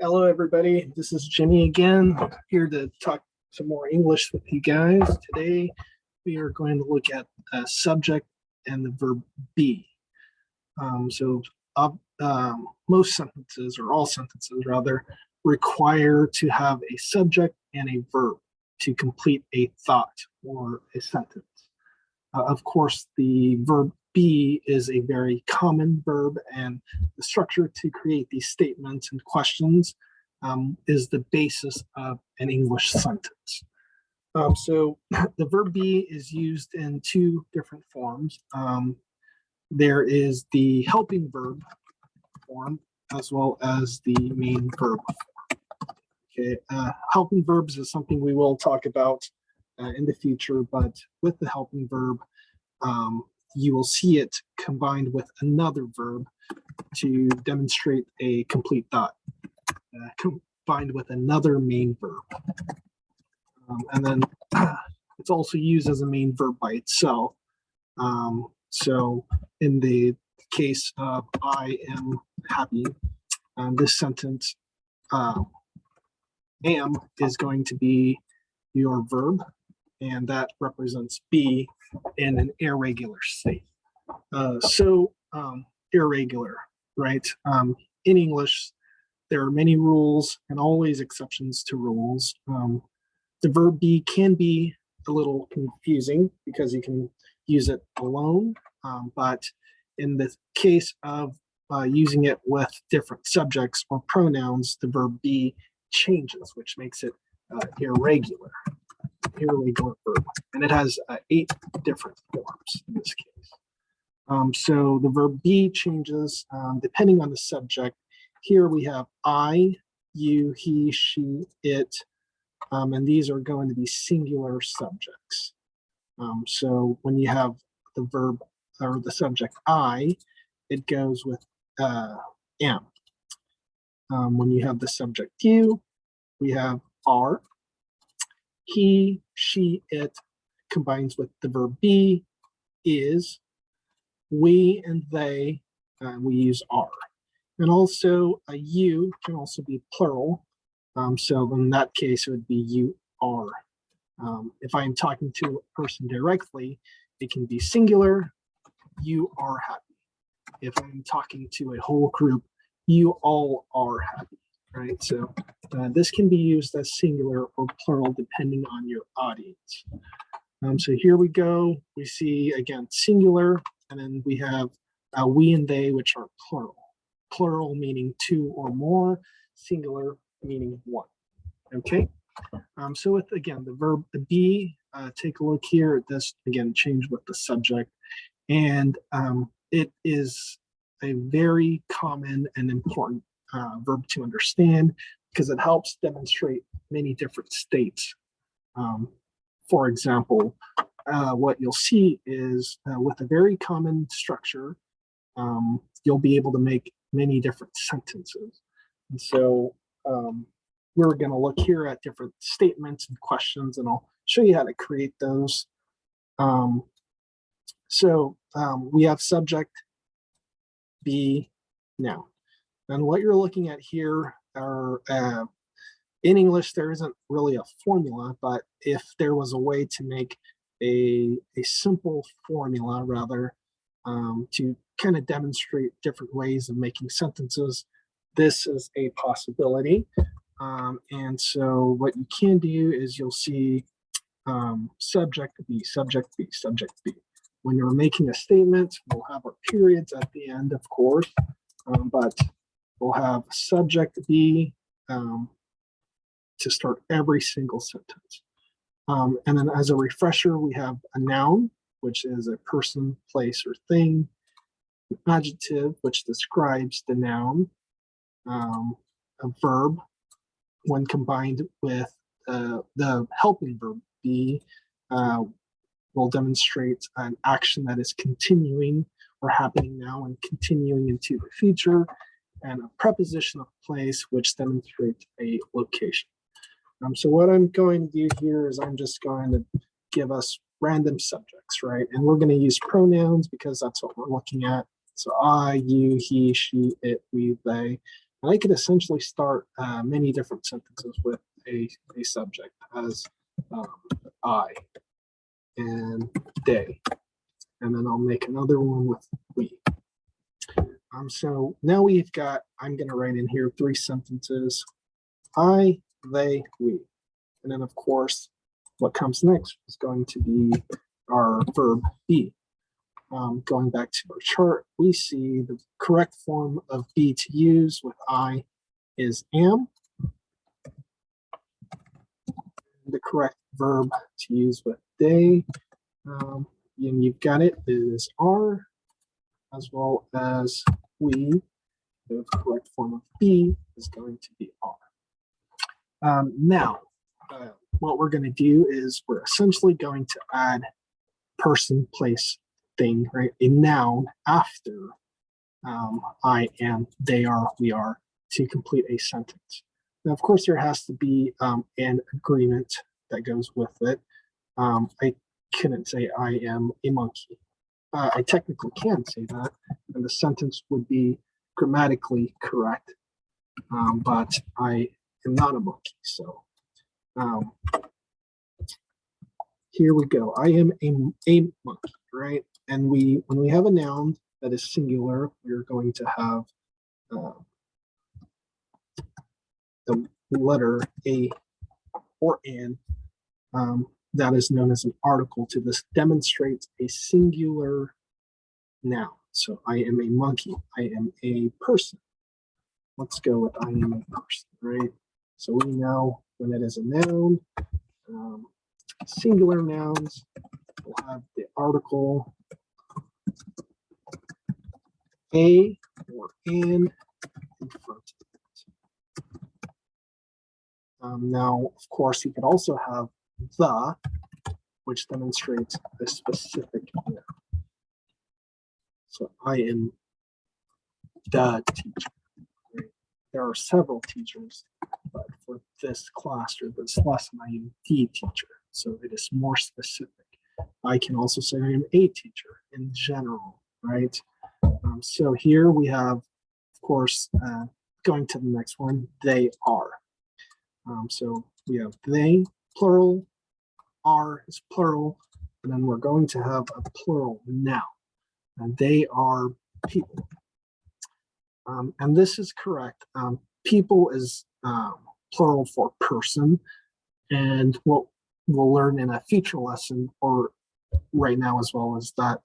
Hello, everybody. This is Jimmy again, here to talk some more English with you guys. Today, we are going to look at a subject and the verb be. Most sentences, or all sentences rather, require to have a subject and a verb to complete a thought or a sentence. Of course, the verb be is a very common verb, and the structure to create these statements and questions is the basis of an English sentence. So the verb be is used in two different forms. There is the helping verb form as well as the main verb form. Okay, helping verbs is something we will talk about in the future, but with the helping verb, you will see it combined with another verb to demonstrate a complete thought, combined with another main verb. And then it's also used as a main verb by itself. So in the case of I am happy, this sentence, am is going to be your verb, and that represents be in an irregular state. Irregular, right? In English, there are many rules and always exceptions to rules. The verb be can be a little confusing because you can use it alone, but in the case of using it with different subjects or pronouns, the verb be changes, which makes it irregular verb, and it has 8 different forms in this case. So the verb be changes depending on the subject. Here we have I, you, he, she, it, and these are going to be singular subjects. So when you have the verb or the subject I, it goes with am. When you have the subject you, we have are. He, she, it combines with the verb be, is. We and they, we use are. And also a you can also be plural. So in that case, it would be you are. If I'm talking to a person directly, it can be singular, you are happy. If I'm talking to a whole group, you all are happy. Right, so this can be used as singular or plural depending on your audience. So here we go. We see again singular, and then we have we and they, which are plural. Plural meaning 2 or more, singular meaning 1. Okay. So with again the verb be, take a look here. It does again change with the subject, and it is a very common and important verb to understand because it helps demonstrate many different states. For example, what you'll see is with a very common structure, you'll be able to make many different sentences. And so we're going to look here at different statements and questions, and I'll show you how to create those. We have subject, be, noun. And what you're looking at here are, in English, there isn't really a formula, but if there was a way to make a simple formula, rather, to kind of demonstrate different ways of making sentences, this is a possibility. And so what you can do is you'll see subject be, subject be, subject be. When you're making a statement, we'll have our periods at the end, of course, but we'll have subject be to start every single sentence. And then as a refresher, we have a noun, which is a person, place, or thing. An adjective, which describes the noun. A verb, when combined with the helping verb be, will demonstrate an action that is continuing or happening now and continuing into the future, and a preposition of place, which demonstrates a location. So what I'm going to do here is I'm just going to give us random subjects, right? And we're going to use pronouns because that's what we're looking at. So I, you, he, she, it, we, they. And I could essentially start many different sentences with a subject as I and they. And then I'll make another one with we. So now we've got, I'm going to write in here 3 sentences. I, they, we. And then, of course, what comes next is going to be our verb be. Going back to our chart, we see the correct form of be to use with I is am. The correct verb to use with they, and you've got it, is are, as well as we. The correct form of be is going to be are. Now, what we're going to do is we're essentially going to add person, place, thing, right? A noun after I am, they are, we are, to complete a sentence. Now, of course, there has to be an agreement that goes with it. I couldn't say I am a monkey. I technically can say that, and the sentence would be grammatically correct, but I am not a monkey. So here we go. I am a monkey, right? And when we have a noun that is singular, we're going to have the letter a or an. That is known as an article. To this demonstrates a singular noun. So I am a monkey. I am a person. Let's go with I am a person, right? So we know when it is a noun, singular nouns will have the article a or an in front of it. Now, of course, you could also have the, which demonstrates a specific noun. So I am the teacher. Right? There are several teachers, but for this class or this lesson, I am the teacher. So it is more specific. I can also say I am a teacher in general, right? So here we have, of course, going to the next one, they are. So we have they, plural, are is plural, and then we're going to have a plural noun. And they are people. And this is correct. People is plural for person. And what we'll learn in a future lesson, or right now as well, is that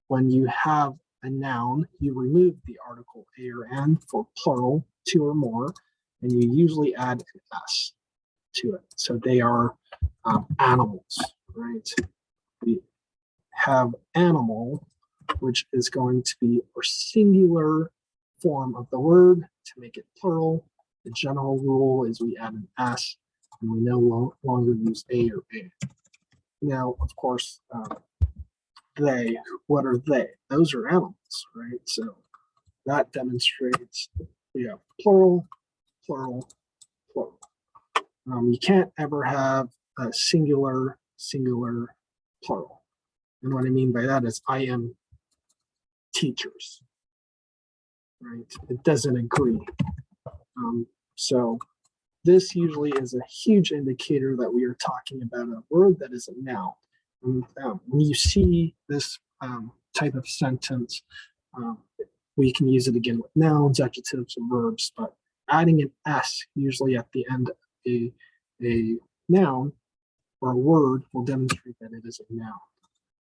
when you have a noun, you remove the article a or an for plural, 2 or more, and you usually add an s to it. So they are animals, right? We have animal, which is going to be our singular form of the word to make it plural. The general rule is we add an s, and we no longer use a or a. Now, of course, they, what are they? Those are animals, right? So that demonstrates we have plural, plural, plural. You can't ever have a singular, singular, plural. And what I mean by that is I am teachers, right? It doesn't agree. So this usually is a huge indicator that we are talking about a word that is a noun. And when you see this type of sentence, we can use it again with nouns, adjectives, and verbs, but adding an s usually at the end of a noun or a word will demonstrate that it is a noun.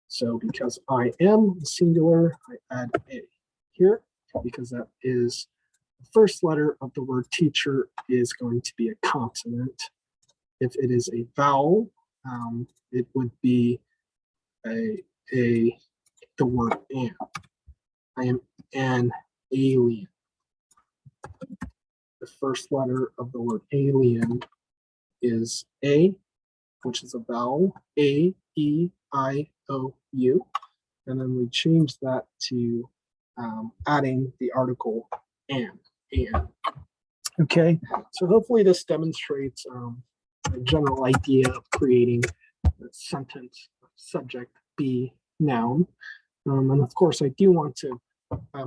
So because I am singular, I add a here, because that is the first letter of the word teacher is going to be a consonant. If it is a vowel, it would be the word am. I am an alien. The first letter of the word alien is a, which is a vowel, a, e, I, o, u. And then we change that to adding the article and. Okay, so hopefully this demonstrates a general idea of creating a sentence, subject, be, noun. And of course, I do want to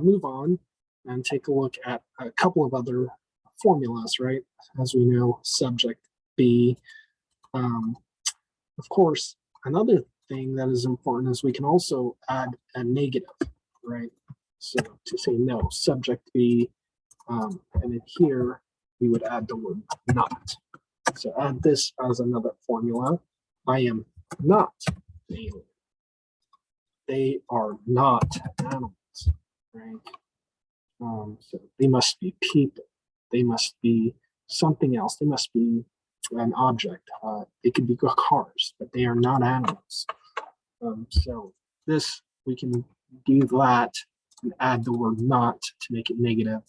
move on and take a look at a couple of other formulas, right? As we know, subject be. Of course, another thing that is important is we can also add a negative, right? So to say no, subject be, and then here we would add the word not. So add this as another formula. I am not an alien. They are not animals, right? So they must be people. They must be something else. They must be an object. They could be cars, but they are not animals. So this, we can do that and add the word not to make it negative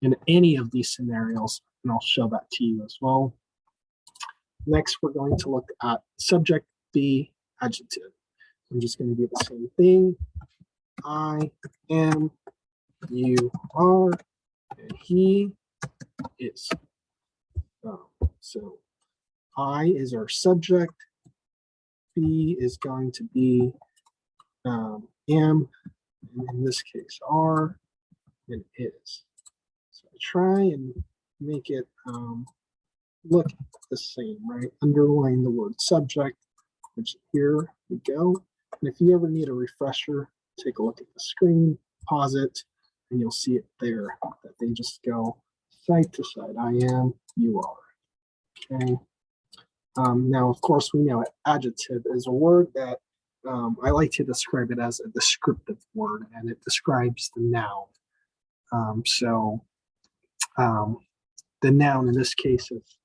in any of these scenarios, and I'll show that to you as well. Next, we're going to look at subject be adjective. I'm just going to do the same thing. I am, you are, and he is. So I is our subject. Be is going to be am, and in this case are, and is. So I try and make it look the same, right? Underline the word subject, which here we go. And if you ever need a refresher, take a look at the screen, pause it, and you'll see it there, that they just go side to side. I am, you are. Okay. Now, of course, we know adjective is a word that I like to describe it as a descriptive word, and it describes the noun. The noun in this case is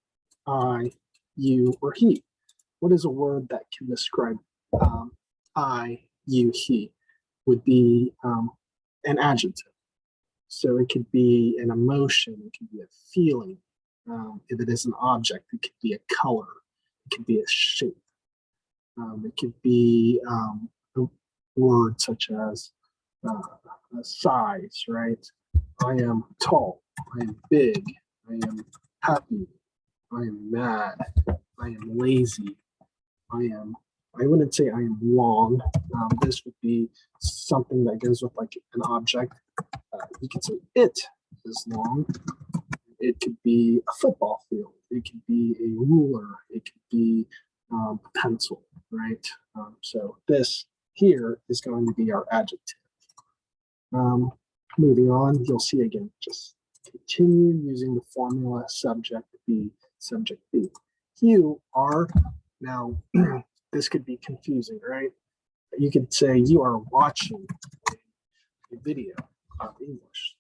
I, you, or he. What is a word that can describe I, you, he? Would be an adjective. So it could be an emotion, it could be a feeling. If it is an object, it could be a color, it could be a shape. It could be a word such as a size, right? I am tall, I am big, I am happy, I am mad, I am lazy, I wouldn't say I am long. This would be something that goes with like an object. You could say it is long. It could be a football field. It could be a ruler. It could be a pencil, right? So this here is going to be our adjective. Moving on, you'll see again, just continue using the formula subject be, subject be. You are, now this could be confusing, right? You could say you are watching a video of English.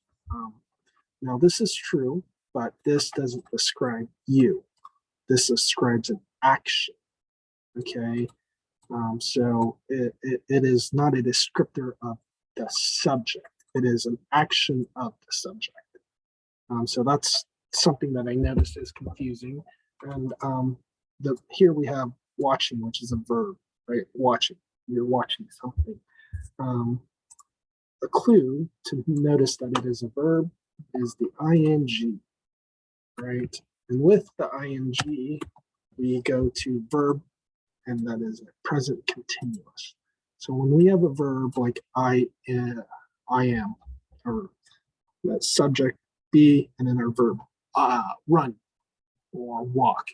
Now this is true, but this doesn't describe you. This describes an action, okay? So it is not a descriptor of the subject. It is an action of the subject. So that's something that I noticed is confusing. And here we have watching, which is a verb, right? Watching, you're watching something. A clue to notice that it is a verb is the ing, right? And with the ing, we go to verb, and that is a present continuous. So when we have a verb like I am, or that subject be, and then our verb run, or walk,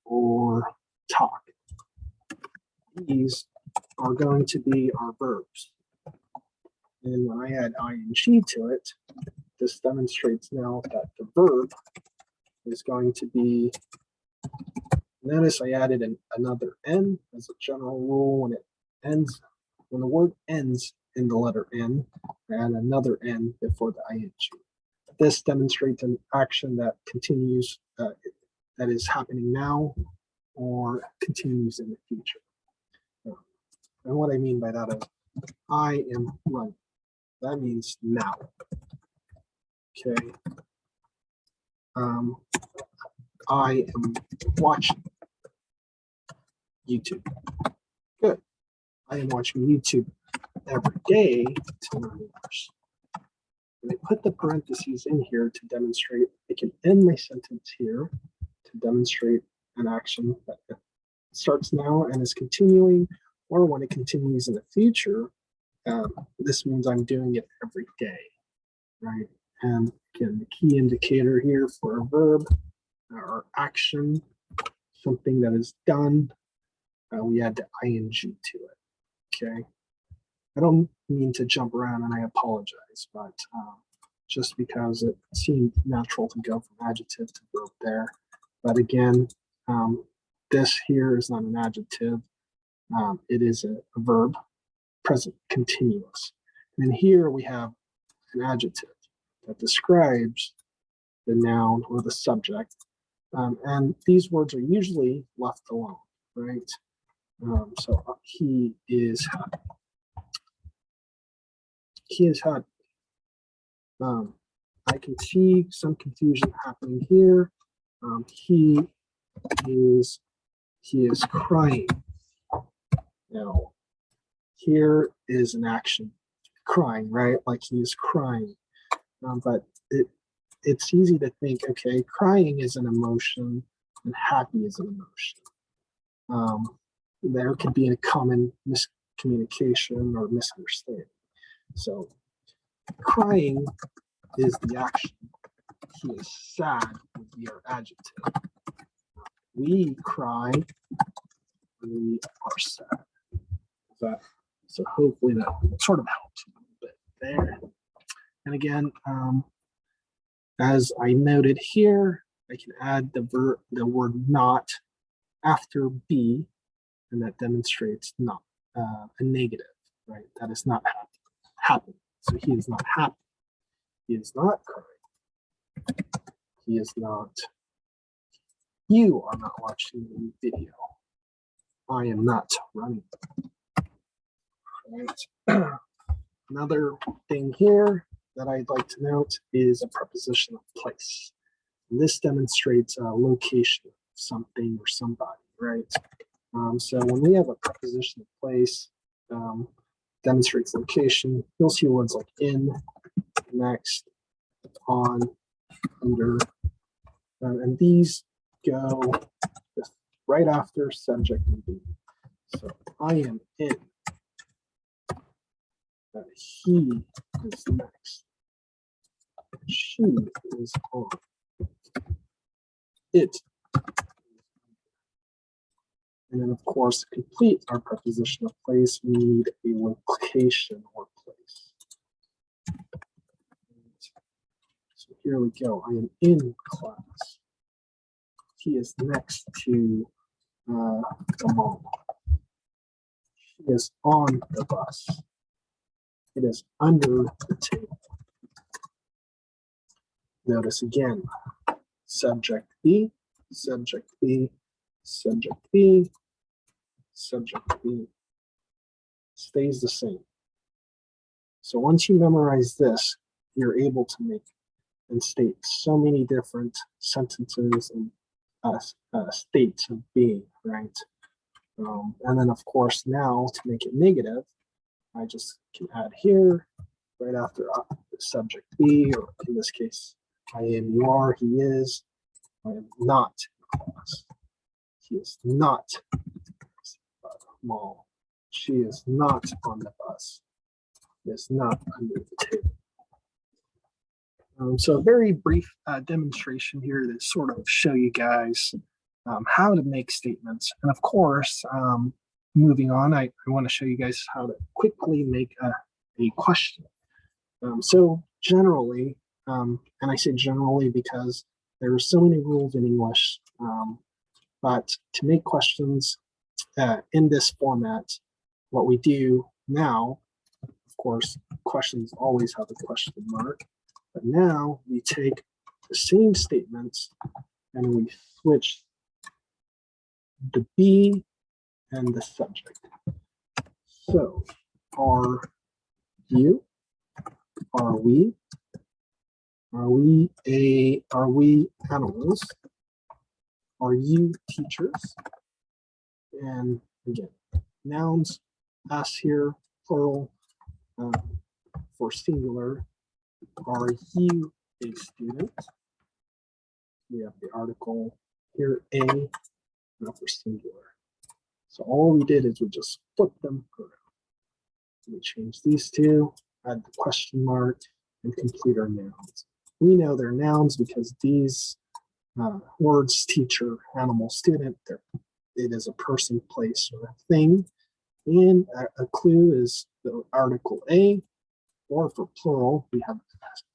or talk. These are going to be our verbs. And when I add ing to it, this demonstrates now that the verb is going to be, notice I added another N as a general rule. When the word ends in the letter N, I add another N before the ing. This demonstrates an action that continues, that is happening now or continues in the future. And what I mean by that is I am running. That means now. Okay. I am watching YouTube. Good. I am watching YouTube every day to learn English. And I put the parentheses in here to demonstrate, I can end my sentence here to demonstrate an action that starts now and is continuing, or when it continues in the future, this means I'm doing it every day. right? And again, the key indicator here for a verb or action, something that is done, we add the ing to it, okay? I don't mean to jump around and I apologize, but just because it seemed natural to go from adjective to verb there. But again, this here is not an adjective. It is a verb, present continuous. And here we have an adjective that describes the noun or the subject. And these words are usually left alone, right? So he is happy. He is happy. I can see some confusion happening here. He is crying. Now, here is an action, crying, right? Like he is crying. But it's easy to think, okay, crying is an emotion and happy is an emotion. There could be a common miscommunication or misunderstanding. So crying is the action. He is sad would be our adjective. We cry when we are sad. So hopefully that sort of helps a little bit there. And again, as I noted here, I can add the word not after be, and that demonstrates not a negative, right? That is not happy. So he is not happy. He is not crying. He is not. You are not watching the video. I am not running. Right. Another thing here that I'd like to note is a preposition of place. And this demonstrates a location of something or somebody, right? So when we have a preposition of place, demonstrates location, you'll see words like in, next, on, under, and these go right after subject and be. So I am in. He is next. She is on. It. And then, of course, to complete our preposition of place, we need a location or place. So here we go. I am in class. He is next to the mall. She is on the bus. It is under the table. Notice again, subject be, subject be, subject be, subject be. Stays the same. So once you memorize this, you're able to make and state so many different sentences and states of being, right? And then, of course, now to make it negative, I just can add here right after the subject be, or in this case, I am, you are, he is. I am not in class. He is not at the mall. She is not on the bus. He is not under the table. So a very brief demonstration here to sort of show you guys how to make statements. And of course, moving on, I want to show you guys how to quickly make a question. So generally, and I say generally because there are so many rules in English, but to make questions in this format, what we do now, of course, questions always have a question mark, but now we take the same statements and we switch the be and the subject. So, are you? Are we? Are we animals? Are you teachers? And again, nouns, us here, plural, for singular. Are you a student? We have the article here, a, now for singular. So all we did is we just flip them around. We change these two, add the question mark, and complete are nouns. We know they're nouns because these words, teacher, animal, student, it is a person, place, or a thing. And a clue is the article a, or for plural, we have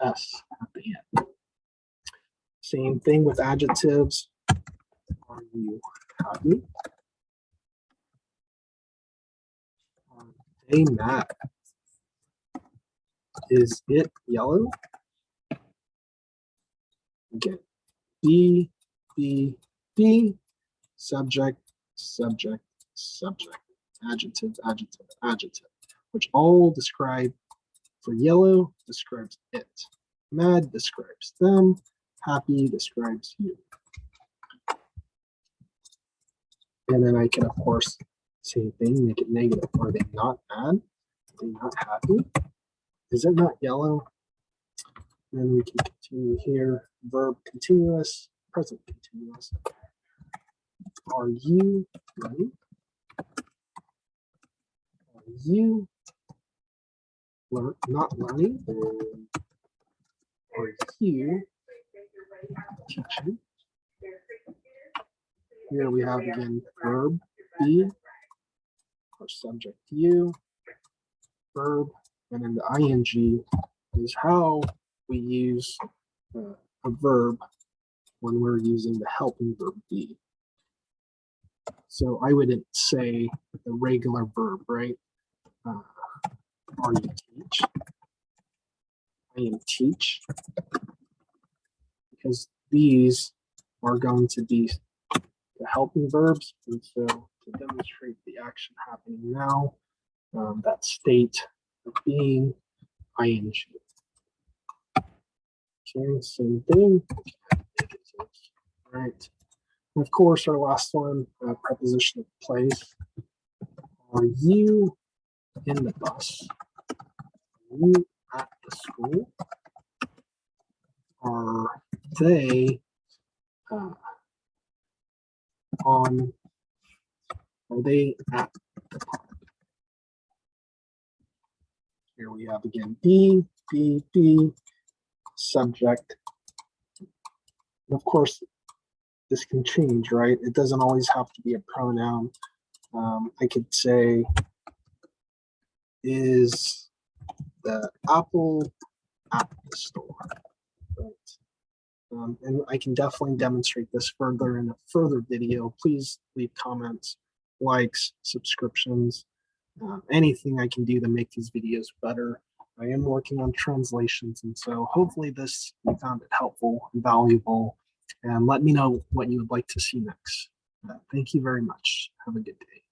s at the end. Same thing with adjectives. Are you happy? Are they mad? Is it yellow? Again, be, subject, subject, subject, adjective, adjective, adjective, which all describe, for yellow describes it, mad describes them, happy describes you. And then I can, of course, same thing, make it negative. Are they not mad? Are they not happy? Is it not yellow? Then we can continue here. Verb continuous, present continuous. Are you learning? Are you not learning? Are you teaching? Here we have again verb be, our subject you, verb, and then the ing is how we use a verb when we're using the helping verb be. So I wouldn't say the regular verb, right? Are you teach? I am teach. Because these are going to be the helping verbs. And so to demonstrate the action happening now, that state of being ing. Okay, same thing. Right. And of course, our last one, preposition of place. Are you in the bus? Are you at the school? Are they are they at the park? Here we have again be, subject. And of course, this can change, right? It doesn't always have to be a pronoun. I could say, is the apple at the store? Right. And I can definitely demonstrate this further in a further video. Please leave comments, likes, subscriptions, anything I can do to make these videos better. I am working on translations, and so hopefully this you found it helpful and valuable. And let me know what you would like to see next. Thank you very much. Have a good day.